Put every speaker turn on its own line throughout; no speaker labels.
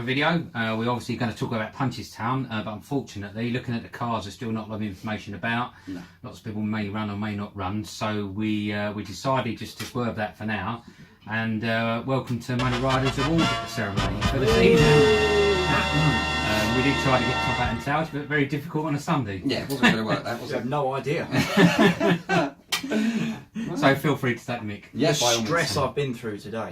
video. We're obviously going to talk about Punchestown, but unfortunately, looking at the cars, there's still not a lot of information about.
No.
Lots of people may run or may not run, so we decided just to swerve that for now. And welcome to Money Riders Award ceremony for the season. We did try to get top hat and tails, but very difficult on a Sunday.
Yeah, it wasn't going to work. That was
I have no idea.
So feel free to take the mic.
Yes, by all
The
means.
stress I've been through today.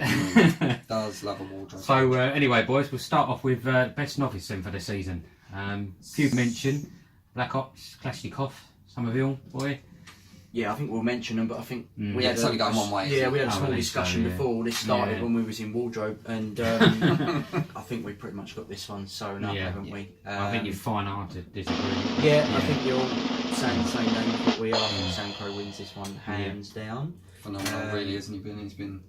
Does love a wardrobe.
So anyway, boys, we'll start off with best novice then for the season. Few mentioned Black Ops, Kalashnikov, Somerville, boy.
Yeah, I think we'll mention them, but I think we
Yeah,
had
it's only going one way.
Yeah, we had a
Oh,
small
I think
discussion
so, yeah.
before this started
Yeah.
when we was in wardrobe, and I think we pretty much got this one sewn up,
Yeah.
haven't we?
I think you're fine hard to disagree.
Yeah, I think you're all saying the same name as what we are. Sankro wins this one hands down.
Phenomenal, really, isn't he? He's been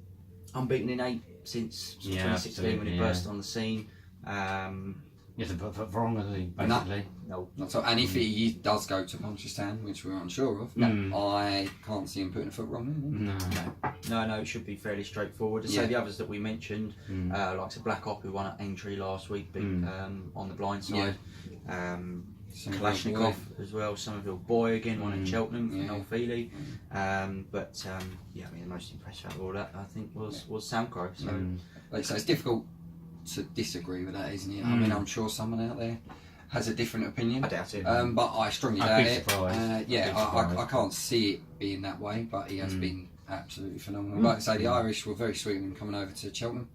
Unbeaten in 8 since
Yeah,
2016 when he
absolutely,
burst on the scene.
Yes, but wrong, basically.
No,
not so. And if he does go to Punchestown, which we're unsure of, I can't see him putting a foot wrong.
No.
it should be fairly straightforward. To
Yeah.
say the others that we mentioned, like a Black Op who won at Aintree last week, beat on the blind side. Kalashnikov as well, Somerville Boy again, won at Cheltenham for Noel Feely. Yeah, I mean the most impressive out of all that I think was Sankro. So
So it's difficult to disagree with that, isn't it? I mean, I'm sure someone out there has a different opinion.
I doubt it.
But I strongly
I'd
doubt
be
it.
surprised. I'd be surprised.
I can't see it being that way, but he has been absolutely phenomenal. Like I say, the Irish were very sweet with him coming over to Cheltenham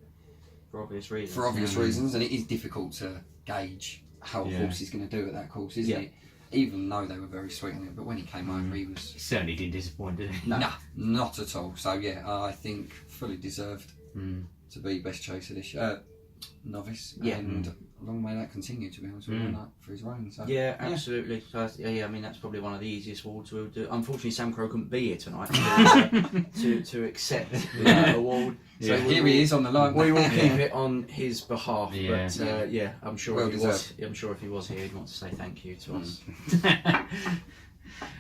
for obvious reasons.
for obvious reasons, and it is difficult to gauge how a horse is going to do at that course, isn't it? Even though they were very sweet on it, but when he came over, he was
He certainly didn't disappoint, did he?
nah, not at all. So yeah, I think fully deserved to be best chaser this year. Novice, and long may that continue, to be honest with you, for his reign. So,
Yeah, absolutely. So, I mean that's probably one of the easiest awards we'll do. Unfortunately, Sam Crow couldn't be here tonight to accept the award.
So here he is on the line.
We will keep it on his behalf.
Yeah.
But I'm sure
Well
if he
deserved.
was, I'm sure if he was here, he'd want to say thank you to us.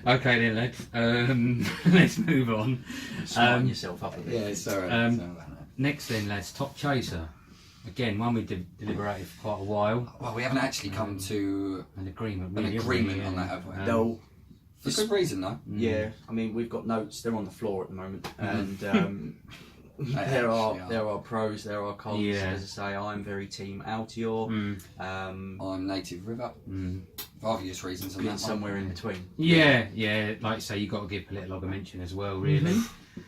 Okay then, lads. Let's move on.
Smarten yourself up a bit.
Yeah, sorry.
Next then, lads, top chaser. Again, one we deliberated for quite a while.
Well, we haven't actually come to
An agreement.
an
really,
agreement
haven't we?
on that, have we?
No,
For good reason, though.
yeah. I mean, we've got notes. They're on the floor at the moment, and there
actually
are pros, there are cons.
Yeah.
As I say, I'm very team Altior.
I'm Native River, for obvious reasons. On
Being
that
somewhere
one.
in between.
Yeah, like you say, you've got to give Politolog a mention as well, really.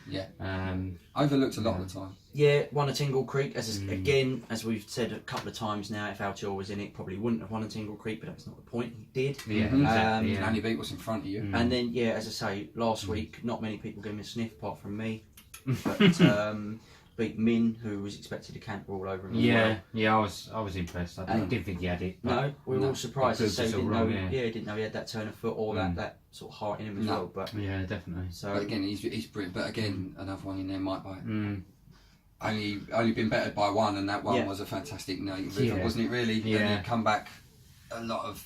Yeah.
Um,
Overlooked a lot of the time.
Yeah, won a Tingle Creek. Again, as we've said a couple of times now, if Altior was in it, probably wouldn't have won a Tingle Creek, but that's not the point. He did.
yeah,
Mhm.
exactly,
You
yeah.
can only beat what's in front of you.
And then, as I say, last week, not many people gave him a sniff apart from me. But beat Min, who was expected to canter all over him. as well.
I was impressed. I didn't think he had it. But
No, we were all surprised to
It proves
say
us all
didn't
wrong,
know. Didn't know he had that turn of foot or that sort of heart in him as well. But
yeah, definitely.
so
But again, he's brilliant. But again, another one in there might bite. Only been bettered by one, and that one was a fantastic Native River, wasn't it? Really.
Yeah.
And he'd come back. A lot of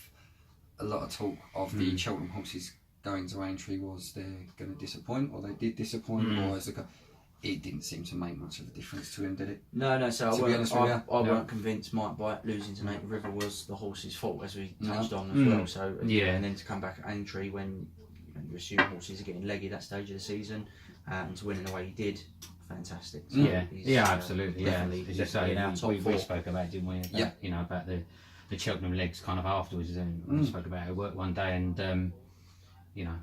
talk of the Cheltenham horses going to Aintree was they're going to disappoint, or they did disappoint, or as it didn't seem to make much of a difference to him, did it?
No. So
To be honest with you,
I weren't convinced Mike Bite losing to Native River was the horse's fault, as we touched on as well. So and then to come back at Aintree when you assume horses are getting leggy at that stage of the season, and to win in the way he did, fantastic. So he's,
Absolutely.
definitely,
As you
definitely
say,
in our top
we
four.
spoke about it, didn't we? About, you know, about the Cheltenham legs kind of afterwards. And we spoke about it at work one day, and you know,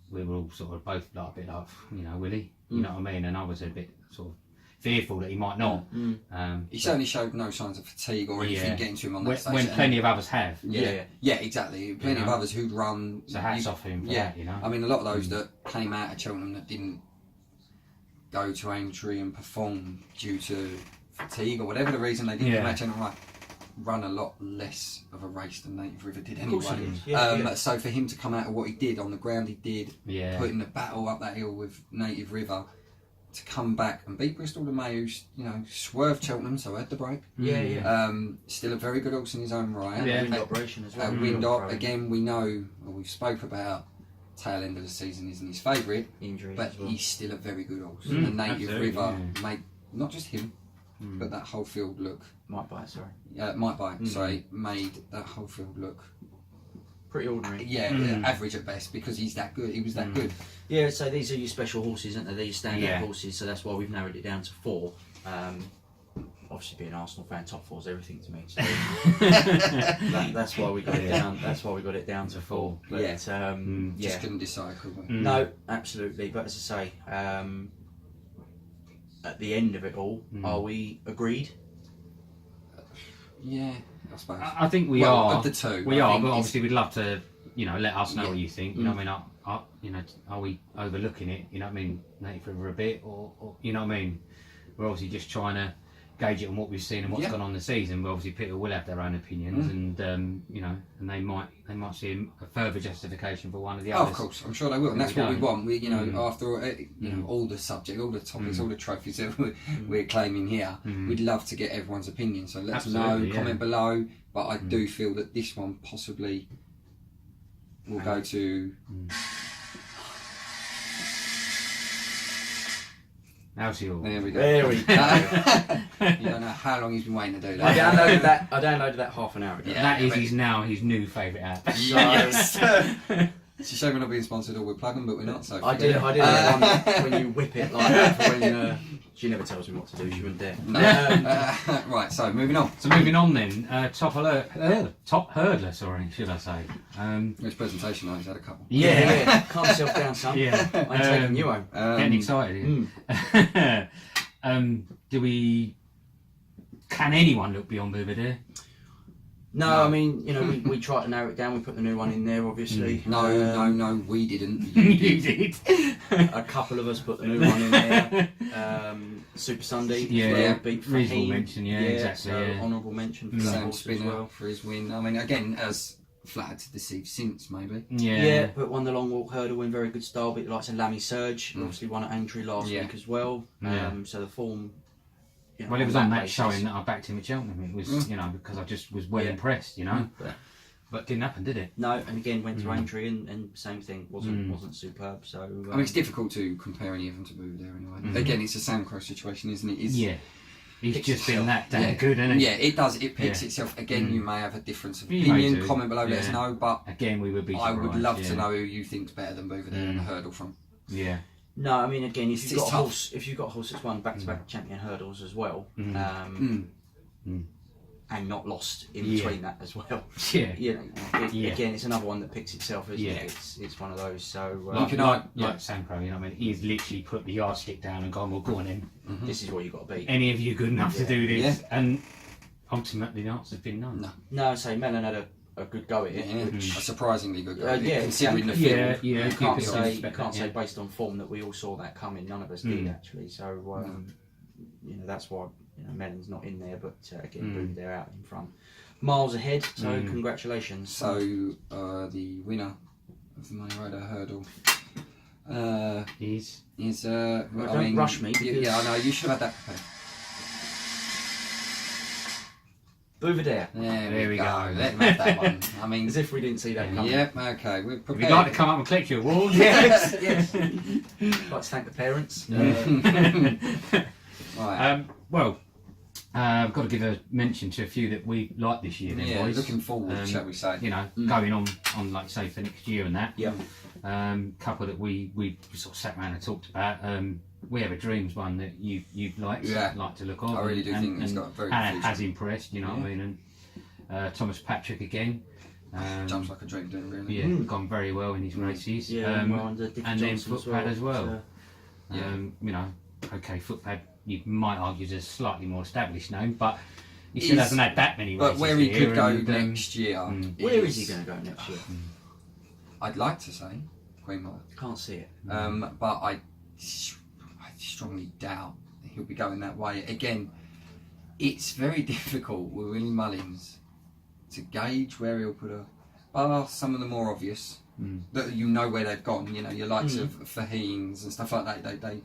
we were all sort of both like a bit like, you know, will he? You know what I mean? And I was a bit sort of fearful that he might not.
He certainly showed no signs of fatigue or anything getting to him on that stage.
When plenty of others have.
Yeah, exactly. Plenty of others who'd run.
So hats off him for that, you know.
I mean, a lot of those that came out of Cheltenham that didn't go to Aintree and perform due to fatigue or whatever the reason they didn't come out of Cheltenham, run a lot less of a race than Native River did anyway.
Of course he did.
So for him to come out of what he did on the ground he did, putting the battle up that hill with Native River, to come back and beat Bristol de May, who's, you know, swerved Cheltenham, so had the break. Still a very good horse in his own right.
Wind operation as well.
Wind up again. We know, or we've spoke about. Tail end of the season isn't his favourite,
Injuries
but
as well.
he's still a very good horse. The Native River made not just him, but that whole field look.
Might Bite, sorry.
Might Bite, sorry, made that whole field look
pretty ordinary.
Yeah, average at best, because he's that good. He was that good.
Yeah, so these are your special horses, aren't they? These standout horses, so that's why we've narrowed it down to 4. Obviously, being an Arsenal fan, top 4 is everything to me. So that's why we got it down. That's why we got it down to 4. But,
just couldn't decide, could we?
No, absolutely. But as I say, at the end of it all, are we agreed?
Yeah, I suppose.
I think we are.
Of the two,
we are. But obviously, we'd love to, let us know what you think. You know what I mean? Are we overlooking it? You know what I mean? Native River a bit, or you know what I mean? We're obviously just trying to gauge it on what we've seen and what's gone on the season. But obviously, people will have their own opinions, and and they might see a further justification for one of the others.
Of course, I'm sure they will, and that's what we want. We, after all the subject, all the topics, all the trophies that we're claiming here, we'd love to get everyone's opinion. So let us know, comment below. But I do feel that this one possibly will go to.
How's yours?
There we go.
There we go.
You don't know how long he's been waiting to do that.
I downloaded that half an hour ago.
Yeah, that is his new favourite app.
Yes. It's a shame we're not being sponsored or we're plugging, but we're not. So
I did it when you whip it like that. When she never tells me what to do, she wouldn't dare.
No. Right. So moving on.
Then, top hurdler. Sorry, should I say?
His presentation, I had a couple.
Yeah. Calm yourself down, son.
Yeah.
I'm taking you home.
Getting excited. Can anyone look beyond Belvedere?
No, I mean, we tried to narrow it down. We put the new one in there, obviously.
No, we didn't.
You did.
A couple of us put the new one in there. Super Sunday, beat
reasonable mention. Exactly.
So honourable mention for
Sam
that
Spinner
as well.
for his win. I mean, again, as flattered to deceive since maybe.
Yeah, but won the long walk hurdle in very good style. But like Lammy Surge, obviously won at Aintree last week as well. So the form.
Well, it was on that showing that I backed him at Cheltenham. It was, because I just was well impressed, But it didn't happen, did it?
No, and again went to Aintree and same thing, wasn't superb. So
I mean, it's difficult to compare any of them to Belvedere anyway. Again, it's a Sam Crow situation, isn't it?
He's just been that damn good, isn't he?
Yeah, it does. It picks itself. Again, you may have a difference of opinion. Comment below, let us know. But
again, we would be surprised.
I would love to know who you think's better than Belvedere in the hurdle front.
Yeah. No, I mean, again, if you've got a horse that's won back-to-back champion hurdles as well, and not lost in between that as well, again, it's another one that picks itself, isn't it? It's one of those. So
like Sam Crow, I mean, he's literally put the yardstick down and gone, well, go on in.
This is what you got to beat.
Any of you good enough to do this? And ultimately, the answer's been no.
No, so Mellon had a good go at it,
a surprisingly good go. Considering the field,
you can't say based on form that we all saw that coming. None of us did actually. So that's why Mellon's not in there, but again, they're out in front, miles ahead. So congratulations.
So the winner of the Money Rider hurdle is
don't rush me. Because
I know you should have had that prepared.
Belvedere.
There we go. Let him have that one. I mean,
as if we didn't see that coming.
Yep. Okay. We're prepared.
If you'd like to come up and collect your award,
yes. I'd like to thank the parents.
Right.
Well, I've got to give a mention to a few that we like this year. Then, boys.
Looking forward, shall we say?
Going on like say for next year and that.
Yeah.
Couple that we sort of sat around and talked about. We Have a Dreams one that you've like to look on.
I really do think it's got a very good
has impressed. You know what I mean? And Thomas Patrick again.
Jumps like a dream, doing really.
Yeah, gone very well in his races. And then Footpad as well. Okay, Footpad. You might argue is a slightly more established name, but he still hasn't had that many races.
But where he could go next year.
Where is he going to go next year?
I'd like to say Queen Mother.
Can't see it.
But I strongly doubt he'll be going that way. Again, it's very difficult with Willie Mullins to gauge where he'll put her. Bar some of the more obvious, that where they've gone. Your likes of Fahines and stuff like that. They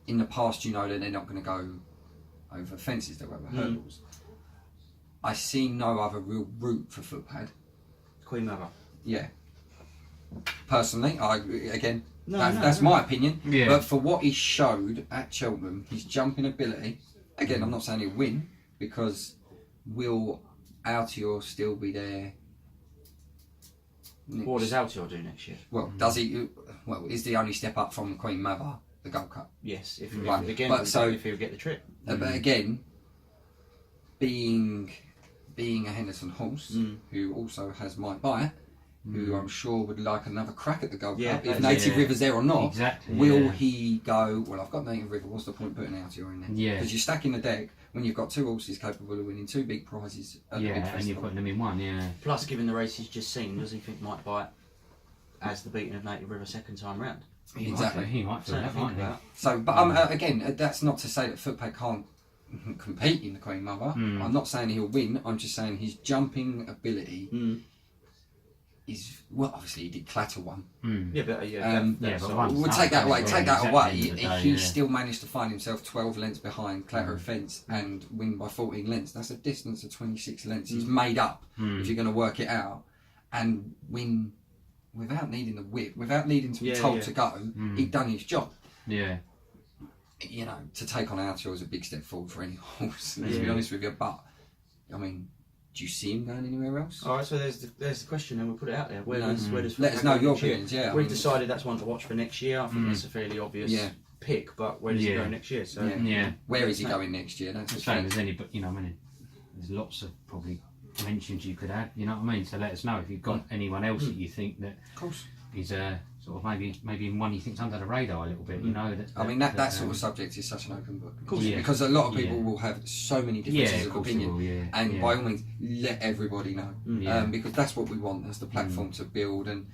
in the past, that they're not going to go over fences. They'll go over hurdles. I see no other real route for Footpad.
Queen Mother.
Yeah. Personally, that's my opinion. Yeah. But for what he showed at Cheltenham, his jumping ability, Again, I'm not saying he'll win, because will Altior still be there?
What does Altior do next year?
Well, does he? Well, is the only step up from the Queen Mother the Gold Cup?
Yes, if
Right.
again,
But so-
if he'll get the trip.
But again, being a Henderson horse, who also has Mike Byatt, who I'm sure would like another crack at the Gold
Yeah,
Cup, if
that's-
Native River's there or not,
Exactly.
will he go, well, I've got Native River, what's the point putting Altior in there?
Yeah.
Because you're stacking the deck when you've got two horses capable of winning two big prizes at the big
Yeah, and you're
festival.
putting them in one. Yeah.
Plus, given the race he's just seen, does he think Mike Byatt as the beating of Native River second time round?
Exactly.
He might feel
Something
that,
to think
mightn't he?
about.
So, but again, that's not to say that Footpad can't compete in the Queen Mother. I'm not saying he'll win. I'm just saying his jumping ability is, well, obviously he did clatter one.
Yeah, but
but once
We'll
that
take that
goes
away.
wrong,
Take that
exactly
away.
at the end of the day,
He
yeah.
still managed to find himself 12 lengths behind Clatter Fence and win by 14 lengths. That's a distance of 26 lengths. He's made up if you're going to work it out, and win without needing the whip, without needing to be told to go. He'd done his job.
Yeah.
You know, to take on Altior is a big step forward for any horse. Let's be honest with you. But I mean, do you see him going anywhere else?
All right, so there's the question, and we'll put it out there. Where does
Let us
Footpad
know
go
your
next year?
opinions. Yeah, I
We've
mean,
decided that's one to watch for next year. I think that's a fairly obvious pick, but where does he go next year? So
Yeah.
Where is he going next year? That's
The
the
same
thing.
as any, but you know, I mean, there's lots of probably mentions you could add. You know what I mean? So let us know if you've got anyone else that you think that
Of course.
is sort of maybe one you think's under the radar a little bit. You know that.
I mean, that sort of subject is such an open book. Of
course, yeah.
Because a lot of people will have so many differences
of
of
course
opinion.
they will, yeah.
And
yeah.
by all means, let everybody know.
Yeah.
Because that's what we want as the platform to build and,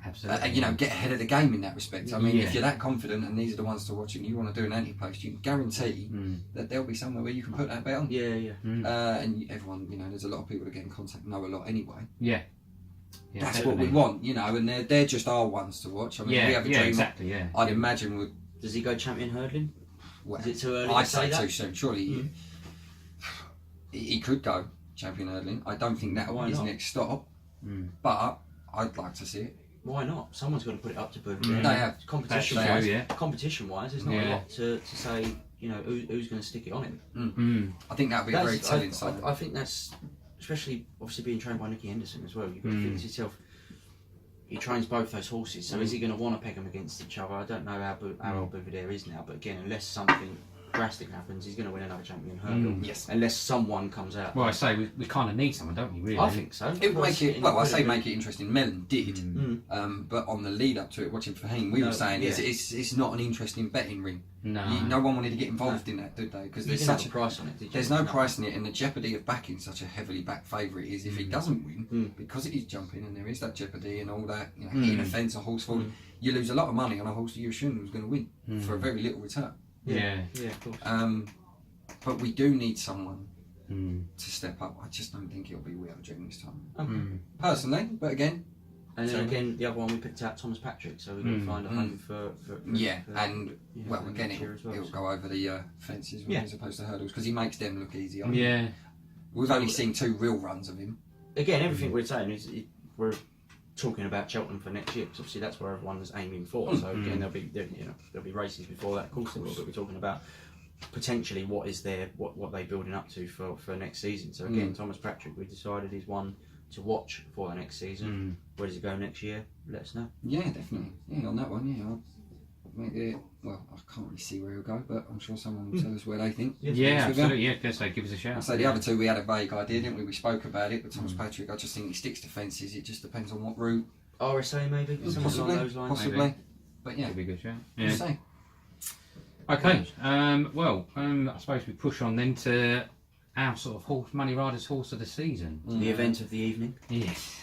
Absolutely.
you know, get ahead of the game in that respect. I mean,
Yeah.
if you're that confident and these are the ones to watch and you want to do an anti-post, you can guarantee that there'll be somewhere where you can put that bet on.
yeah.
And everyone, you know, there's a lot of people that get in contact know a lot anyway.
Yeah.
That's what we want, you know, and they're just our ones to watch. I mean, we have a dream.
exactly. Yeah.
I'd imagine would.
Does he go champion hurdling?
Well,
Is it too early
I'd
to say
say
that?
too soon. Surely he could go champion hurdling. I don't think that will
Why
be his
not?
next stop, but I'd like to see it.
Why not? Someone's got to put it up to Boo.
They have.
Competition
That's
wise,
true, yeah.
competition wise, there's not a lot to say. You know, who's going to stick it on him?
I think that would be a very telling
I
sign.
think that's, especially obviously being trained by Nicky Henderson as well. You've got to think to yourself. He trains both those horses, so is he going to want to peg them against each other? I don't know how old Bouvier is now, but again, unless something drastic happens, he's going to win another champion hurdle.
Yes.
Unless someone comes out.
Well, I say we kind of need someone, don't we? Really.
I think so.
It would make it. Well, I say
Incredibly-
make it interesting. Mellon did, but on the lead up to it, watching Fahim, we were saying it's not an interesting betting ring.
No.
No one wanted to get involved in that, did they? Because
You
there's
didn't have
such
a price on it, did you?
there's no price in it, and the jeopardy of backing such a heavily backed favourite is if he doesn't win, because it is jumping and there is that jeopardy and all that, you know, hitting a fence, a horse falling, you lose a lot of money on a horse that you assumed was going to win for a very little return.
Yeah.
Yeah, of course.
But we do need someone to step up. I just don't think it'll be Wheel Dream this time. Personally, but again.
And then again, the other one we picked out, Thomas Patrick, so we're going to find a home for
Well, again,
next year as well,
it'll
so.
go over the fences as opposed to hurdles because he makes them look easy.
Yeah.
We've only seen 2 real runs of him.
Again, everything we're saying is we're talking about Cheltenham for next year because obviously that's where everyone's aiming for. So again, there'll be races before that. Of course, there will, but we're talking about potentially what they're building up to for next season. So again, Thomas Patrick, we decided is one to watch for the next season. Where does he go next year? Let us know.
Yeah, definitely. Yeah, on that one, yeah. I'll make it. Well, I can't really see where he'll go, but I'm sure someone will tell us where they think.
Yeah, absolutely. Yeah, guess so. Give us a shout.
So the other 2 we had a vague idea, didn't we? We spoke about it, but Thomas Patrick, I just think he sticks to fences. It just depends on what route.
RSA maybe, something
Possibly,
along those lines.
possibly.
maybe.
But yeah,
Could be a good shout.
we'll
Yeah.
see.
Okay. I suppose we push on then to our sort of Money Riders horse of the season.
The event of the evening.
Yes.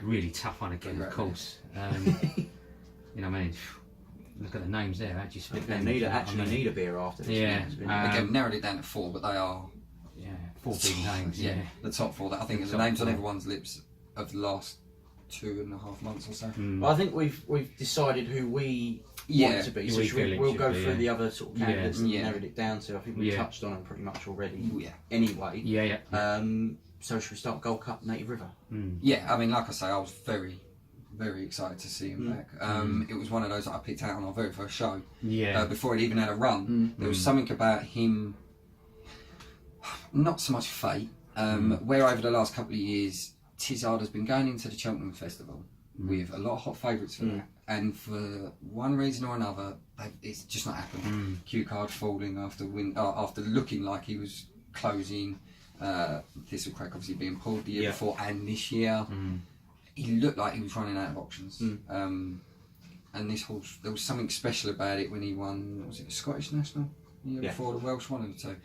Really tough one again, of course. You know what I mean? Look at the names there. How do you split
They
them?
need
You know what I
actually
mean?
need a beer after this.
Yeah,
It's been-
Again, narrowed it down to 4, but they are
4 big names. Yeah.
the top 4. That I think is the
Top
names on
4.
everyone's lips of the last 2.5 months or so.
Well, I think we've decided who we
Yeah,
want to be.
who
So
we
should we,
feel it
we'll
should
go
be,
through
yeah.
the other sort of candidates and
Yeah.
narrowed it down to. I think we
Yeah.
touched on them pretty much already.
Yeah.
Anyway.
Yeah.
So should we start Gold Cup Native River?
Yeah, I mean, like I say, I was very, very excited to see him back. It was one of those that I picked out on our very first show.
Yeah.
Before he'd even had a run, there was something about him. Not so much fate. Where over the last couple of years, Tizzard has been going into the Cheltenham Festival with a lot of hot favourites for that, and for one reason or another, it's just not happened. Q Card falling after looking like he was closing. Thistlecrack obviously being pulled the year before and this year. He looked like he was running out of options. And this horse, there was something special about it when he won. Was it the Scottish National the year before, the Welsh one of the two?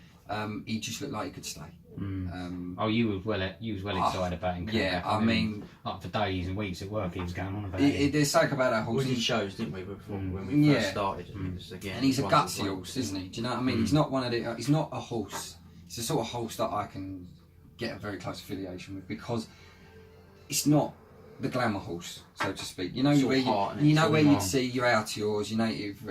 He just looked like he could stay.
You was well excited about him.
Yeah, I mean,
like for days and weeks at work, he was going on about it.
There's something about that horse.
We did shows, didn't we, before when we first started? Again,
and he's a gutsy horse, isn't he? Do you know what I mean? He's not one of the. He's not a horse. It's the sort of horse that I can get a very close affiliation with because it's not the glamour horse, so to speak. You know where you'd see your Altiors, your native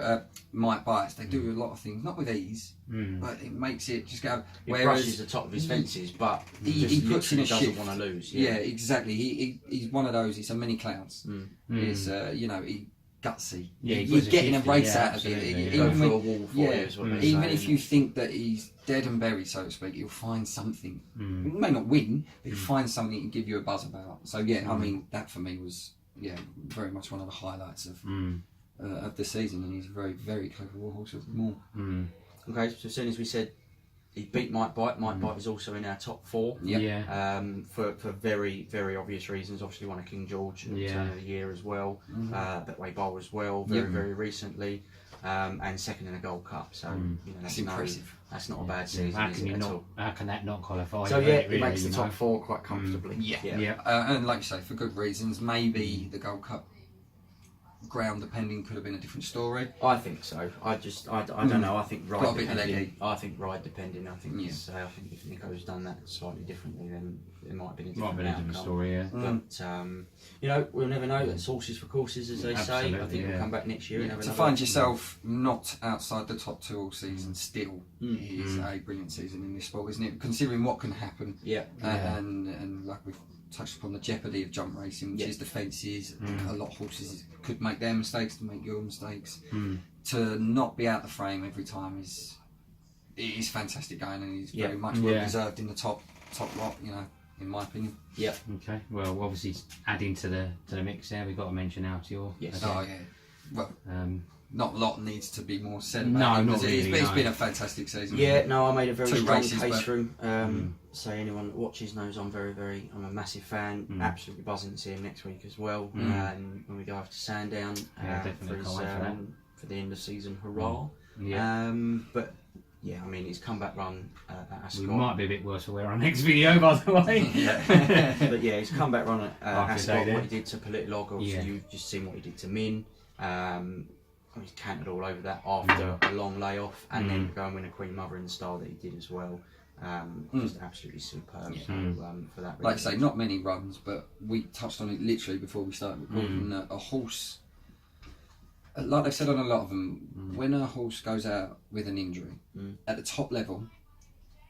Mike Bites. They do a lot of things, not with ease, but it makes it just go.
He brushes the top of his fences, but he puts in a doesn't want to lose.
Yeah, exactly. He's one of those. It's a mini Clowns. It's he gutsy.
Yeah,
you're getting a race out of it. Even if you think that he's dead and buried, so to speak, he'll find something. He may not win, but he'll find something to give you a buzz about. So I mean, that for me was very much one of the highlights of the season, and he's a very, very clever war horse of them all.
Okay, so as soon as we said he beat Mike Bite, Mike Bite is also in our top 4. For very, very obvious reasons. Obviously won a King George at the turn of the year as well. Betway Bowl as well, very recently. And second in a Gold Cup. So
that's impressive.
That's not a bad season.
How can that not qualify?
So it makes the top 4 quite comfortably.
And like you say, for good reasons. Maybe the Gold Cup ground depending could have been a different story.
I think so. I don't know. I think ride depending. I think ride depending. I think I think if Nico's done that slightly differently, then it might have been a different outcome.
Story.
But we'll never know. It's horses for courses, as they say. I think we'll come back next year. And
to find yourself not outside the top 2 all season still is a brilliant season in this sport, isn't it? Considering what can happen. And like we've touched upon the jeopardy of jump racing, which is the fences. A lot of horses could make their mistakes to make your mistakes. To not be out the frame every time is fantastic going, and he's very much well deserved in the top lot. In my opinion.
Okay. Well, obviously adding to the mix there, we've got to mention Altior.
Yes. Oh yeah. Well. Not a lot needs to be more said
about
him,
not really,
but it's been a fantastic season.
I made a very strong case for him. So anyone that watches knows I'm I'm a massive fan. Absolutely buzzing to see him next week as well. And when we go over to Sandown for the end of season hurrah. But I mean, his comeback run at Ascot.
We might be a bit worse for our next video, by the way.
But his comeback run at Ascot, what he did to Politlog, obviously you've just seen what he did to Min. He's cantered all over that after a long layoff, and then go and win a Queen Mother in the style that he did as well. Just absolutely superb. So, for that reason.
Like I say, not many runs, but we touched on it literally before we started recording. A horse, like they've said on a lot of them, when a horse goes out with an injury at the top level,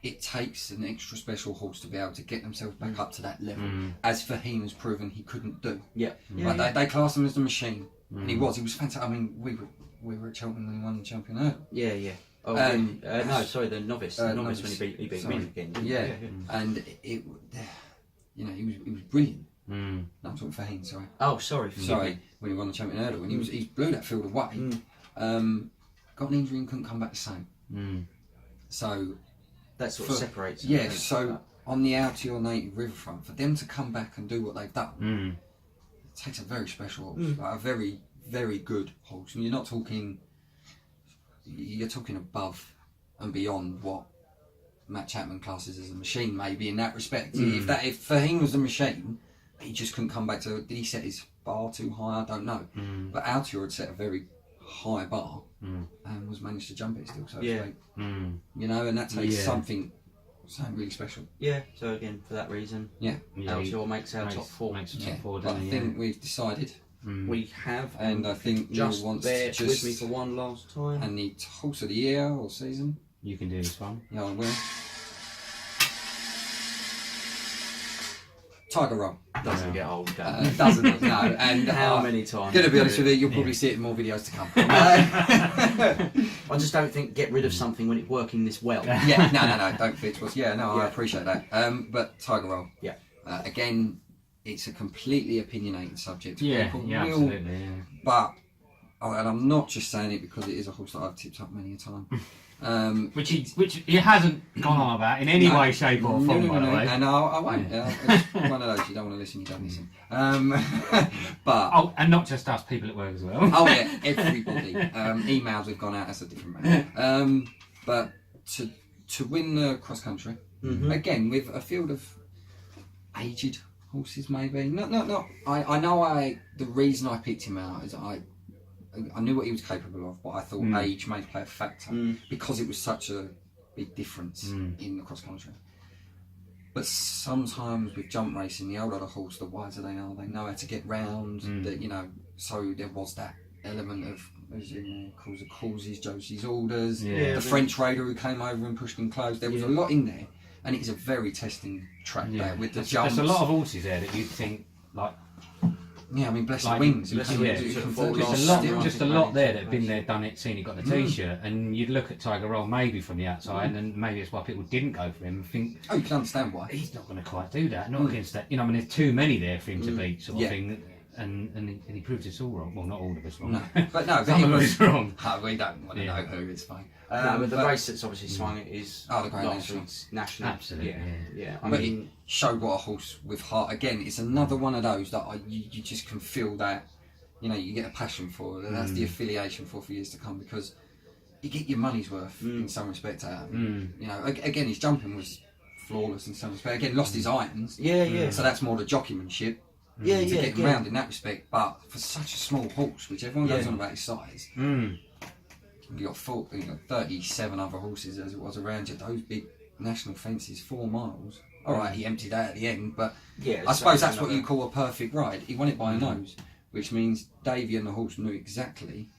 it takes an extra special horse to be able to get themselves back up to that level, as Fahim has proven he couldn't do. They class him as the machine, and he was fantastic. I mean, we were at Cheltenham when he won the champion hurdle.
Oh, no, sorry, the novice. The novice when he beat Min again. And
he was brilliant. No, I'm talking Fahim, sorry.
Oh, sorry.
When he won the champion hurdle, and he blew that field away. Got an injury and couldn't come back the same. So
that sort of separates.
So on the Altior native Riverfront, for them to come back and do what they've done, it takes a very special horse, like a very, very good horse. And you're talking above and beyond what Matt Chapman classes as a machine, maybe in that respect. If Fahim was a machine, he just couldn't come back to. Did he set his bar too high? I don't know. But Altior had set a very high bar and was managed to jump it still. So and that takes something really special.
So again, for that reason, Altior makes our top 4.
Makes the top 4.
But I think we've decided.
We have,
and I think
just
wants
bear
to
with me for one last time.
And the horse of the year or season.
You can do this one.
Yeah, I will. Tiger Roll.
Doesn't get old,
doesn't it? No. And
how many times?
Gonna be honest with you, you'll probably see it in more videos to come.
I just don't think get rid of something when it's working this well.
Yeah, no, don't fit us. Yeah, no, I appreciate that. But Tiger Roll.
Yeah.
Again, it's a completely opinionated subject.
Absolutely. Yeah.
But, and I'm not just saying it because it is a horse that I've tipped up many a time.
Which he hasn't gone on about in any way, shape or form, by the way.
And I won't. It's one of those, you don't want to listen, you don't listen. But
and not just us, people at work as well.
Oh yeah, everybody. Emails have gone out, that's a different matter. But to win the cross country, again with a field of aged horses, maybe. No. I know the reason I picked him out is I knew what he was capable of, but I thought age may play a factor because it was such a big difference in the cross country. But sometimes with jump racing, the older the horse, the wiser they know how to get round. That so there was that element of, as you calls his Josie's orders. The French raider who came over and pushed him close. There was a lot in there, and it is a very testing track there with the jumps.
There's a lot of horses there that you'd think like.
Yeah, I mean, bless the wings.
Just a lot there that have been there, done it, seen it, got the t-shirt, and you'd look at Tiger Roll maybe from the outside, and maybe that's why people didn't go for him and think,
oh, you can understand why.
He's not going to quite do that, not against that. I mean, there's too many there for him to beat, sort of thing. And he proves us all wrong. Well, not all of us wrong.
No, but
some of us wrong.
We don't want to know who. It's fine.
But the race that's obviously swung it is
the Grand
National.
Absolutely.
Yeah.
I mean, it showed what a horse with heart. Again, it's another one of those that you just can feel that. You get a passion for, and that's the affiliation for years to come, because you get your money's worth in some respect out of him. Again, his jumping was flawless in some respect. Again, lost his irons.
Yeah.
So that's more the jockeymanship. To get him round in that respect, but for such a small horse, which everyone goes on about his size, you got 37 other horses as it was around you. Those big national fences, 4 miles. All right, he emptied out at the end, but I suppose that's what you call a perfect ride. He won it by a nose, which means Davey and the horse knew exactly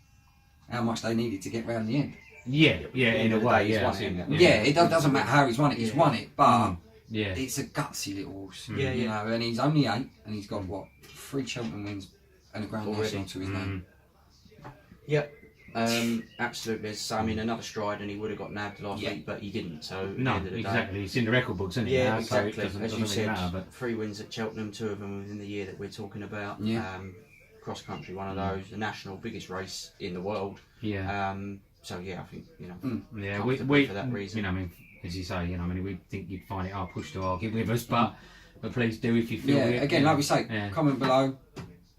how much they needed to get round the end.
In a way,
it doesn't matter how he's won it. He's won it, but. It's a gutsy little horse. And he's only 8, and he's got 3 Cheltenham wins and a Grand National to his name.
Yep, absolutely. So, I mean, another stride, and he would have got nabbed last week, but he didn't. So
no, exactly. It's in the record books, isn't it?
Yeah, exactly.
So it doesn't
As you
really
said,
matter, but
3 wins at Cheltenham, 2 of them within the year that we're talking about. Cross country, one of those. The national, biggest race in the world. So I think we for that reason.
I mean. As you say, we think you'd find it hard push to argue with us, but please do if you feel it.
Again, like we say, comment below,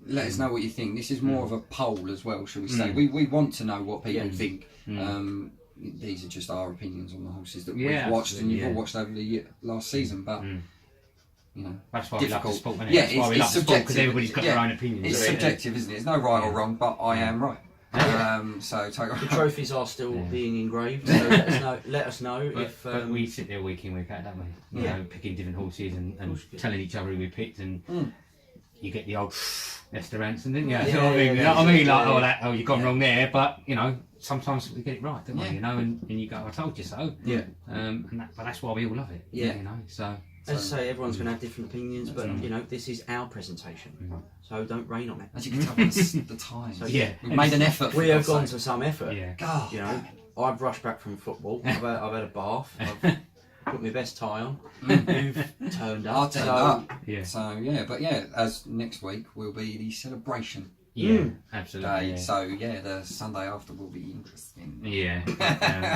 let us know what you think. This is more of a poll as well, shall we say. We want to know what people think. These are just our opinions on the horses that we've watched, and you've all watched over the last season, but...
that's why
difficult.
we love the sport, isn't it? That's why we love the sport, because everybody's got their own opinions.
It's subjective, isn't it? There's no right or wrong, but I am right. The
trophies are still being engraved, so let us know if
we sit there week in, week out, don't we? Picking different horses and telling each other who we picked, and you get the old Esther Ranson, didn't you? You know what I mean? Like, you've gone wrong there, but sometimes we get it right, don't we? And you go, I told you so. But that's why we all love it. So.
As I say, everyone's going to have different opinions, but this is our presentation, so don't rain on it.
As you can tell from the time, we've made an effort.
We have gone to some effort.
God,
I've rushed back from football. I've had a bath. I've put my best tie on. You've turned up.
But as next week will be the celebration.
Absolutely.
So the Sunday after will be interesting.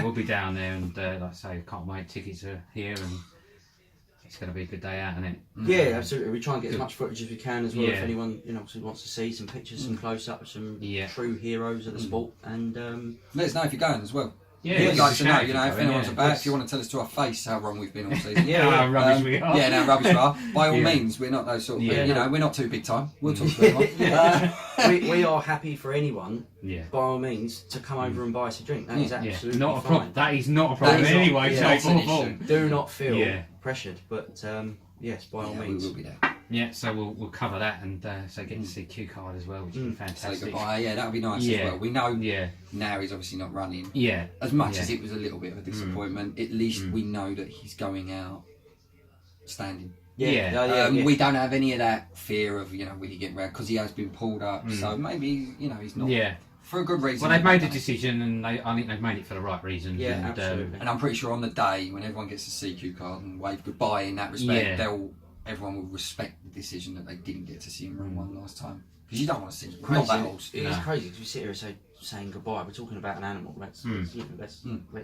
We'll be down there, and like I say, can't wait. Tickets are here, and it's going to be a good day out, isn't it?
Yeah, absolutely. We try and get as much footage as we can as well. If anyone wants to see some pictures, some close-ups, some true heroes of the sport, and
let us know if you're going as well.
We'd
like to know, if anyone's about, if you want to tell us to our face how wrong we've been all season.
How rubbish we are.
How rubbish we are. By all means, we're not those sort of people. We're not too big time. We'll talk to anyone.
We are happy for anyone, by all means, to come over and buy us a drink. That is absolutely
not a
fine.
problem. That is not a problem in any way, shape or form.
Do not feel pressured, but yes, by all means.
We will be there.
So we'll cover that, and so get to see Q Card as well, which would be fantastic.
Say goodbye. That'll be nice as well. We know now he's obviously not running. As much as it was a little bit of a disappointment, at least we know that he's going out standing. We don't have any of that fear of, will he get round, because he has been pulled up, so maybe, he's not.
Yeah.
For a good reason.
Well, they've made a decision, and I think they've made it for the right reasons.
Yeah,
and,
absolutely.
And I'm pretty sure on the day when everyone gets a CQ card and wave goodbye in that respect, everyone will respect the decision that they didn't get to see him run one last time. Because you don't want to see him.
Crazy. It's crazy because we sit here saying goodbye. We're talking about an animal. Let's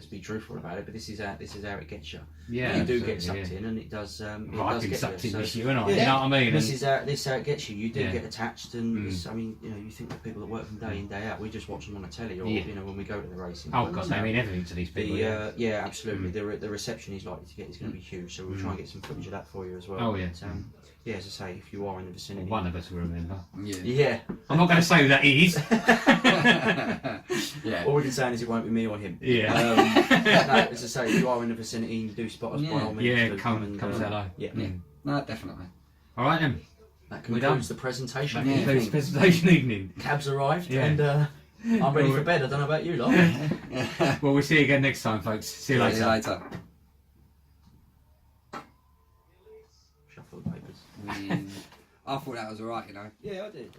be truthful about it. But this is how it gets you.
Yeah,
you do get sucked in, and it does.
I've been sucked in this year, haven't I?
Yeah.
You know what I mean?
This is how it gets you. You do get attached, and I mean, you think of people that work from day in day out. We just watch them on the telly, or when we go to the racing.
Oh God, they mean everything to these people.
Yeah, absolutely. The reception he's likely to get is going to be huge. So we'll try and get some footage of that for you as well.
Oh yeah.
But, yeah, as I say, if you are in the vicinity,
one of us will remember.
Yeah.
I'm not going to say who that is.
Yeah.
All we can say is it won't be me or him.
Yeah.
As I say, if you are in the vicinity and you do spot us, by all means,
yeah, come and say hello.
Yeah.
No, definitely.
All right then.
That concludes the presentation.
That concludes the presentation evening.
Cab's arrived, and I'm ready for bed. I don't know about you, lot.
Well, we'll see you again next time, folks. See you later.
See you later.
Shuffle the papers.
I thought that was alright,
Yeah, I did.